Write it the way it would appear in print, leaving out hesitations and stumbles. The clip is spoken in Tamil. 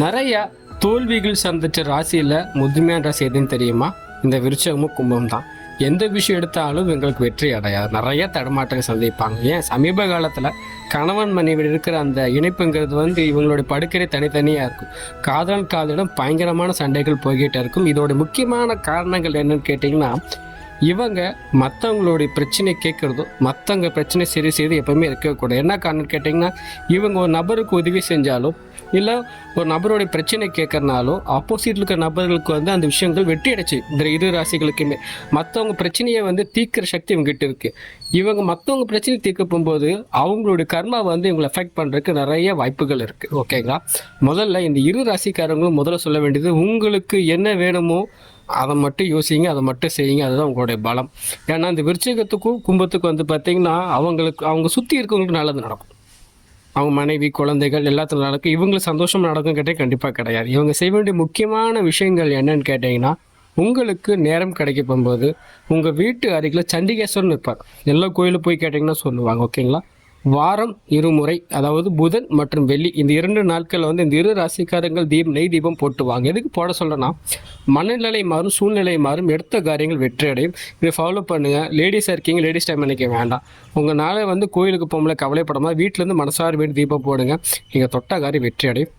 நிறைய தோல்விகள் சந்திச்ச ராசியில் முதன்மையான ராசி எதுன்னு தெரியுமா? இந்த விருச்சகமும் கும்பம் தான். எந்த விஷயம் எடுத்தாலும் எங்களுக்கு வெற்றி அடையாது. நிறைய தடுமாற்றங்கள் சந்திப்பாங்க. ஏன் சமீப காலத்தில் கணவன் மனைவி இருக்கிற அந்த இணைப்புங்கிறது இவங்களுடைய படுக்கை தனித்தனியாக இருக்கும். காதல் காதலிடம் பயங்கரமான சண்டைகள் போய்கிட்டே இருக்கும். இதோட முக்கியமான காரணங்கள் என்னன்னு கேட்டிங்கன்னா, இவங்க மற்றவங்களுடைய பிரச்சனை கேட்குறதும் மற்றவங்க பிரச்சனை சரி செய்து எப்பவுமே இருக்கக்கூடாது. என்ன காரணம் கேட்டிங்கன்னா, இவங்க ஒரு நபருக்கு உதவி செஞ்சாலும் இல்லை ஒரு நபருடைய பிரச்சனை கேட்கறனாலும் ஆப்போசிட்டில் இருக்கிற நபர்களுக்கு அந்த விஷயங்கள் வெற்றி அடைச்சு இந்த இரு ராசிகளுக்குமே மற்றவங்க பிரச்சனையை தீர்க்கிற சக்தி இவங்ககிட்ட இருக்குது. இவங்க மற்றவங்க பிரச்சனை தீர்க்க போகும்போது அவங்களுடைய கர்மா இவங்களை எஃபெக்ட் பண்ணுறதுக்கு நிறைய வாய்ப்புகள் இருக்குது. ஓகேங்களா? முதல்ல இந்த இரு ராசிக்காரங்களும் முதல்ல சொல்ல வேண்டியது, உங்களுக்கு என்ன வேணுமோ அதை மட்டும் யோசிங்க, அதை மட்டும் செய்யுங்க. அதுதான் உங்களுடைய பலம். ஏன்னா இந்த விருச்சிகத்துக்கும் கும்பத்துக்கும் பார்த்தீங்கன்னா அவங்க சுற்றி இருக்கவங்களுக்கு நல்லது நடக்கும். அவங்க மனைவி குழந்தைகள் எல்லாத்துக்கும் நடக்கும். இவங்களுக்கு சந்தோஷமாக நடக்கும் கேட்டால் கண்டிப்பாக கிடையாது. இவங்க செய்ய வேண்டிய முக்கியமான விஷயங்கள் என்னன்னு கேட்டிங்கன்னா, உங்களுக்கு நேரம் கிடைக்க போகும்போது உங்கள் வீட்டு அருகில் சண்டிகேஸ்வரன் இருப்பார். எல்லா கோயிலும் போய் கேட்டிங்கன்னா சொல்லுவாங்க. ஓகேங்களா? வாரம் இருமுறை, அதாவது புதன் மற்றும் வெள்ளி, இந்த 2 நாட்களில் இந்த இரு ராசிக்காரங்கள் நெய் தீபம் போட்டுவாங்க. எதுக்கு போட சொல்கிறேன்னா, மனநிலை மாறும், சூழ்நிலை மாறும், எடுத்த காரியங்கள் வெற்றி அடையும். இதை ஃபாலோ பண்ணுங்கள். லேடிஸாக இருக்கீங்க, லேடிஸ் டைம் நினைக்க வேண்டாம். உங்களால் கோயிலுக்கு போகும்போது கவலைப்படாமல் வீட்டிலேருந்து மனசார வேண்டி தீபம் போடுங்க. நீங்கள் தொட்ட காரியம் வெற்றி அடையும்.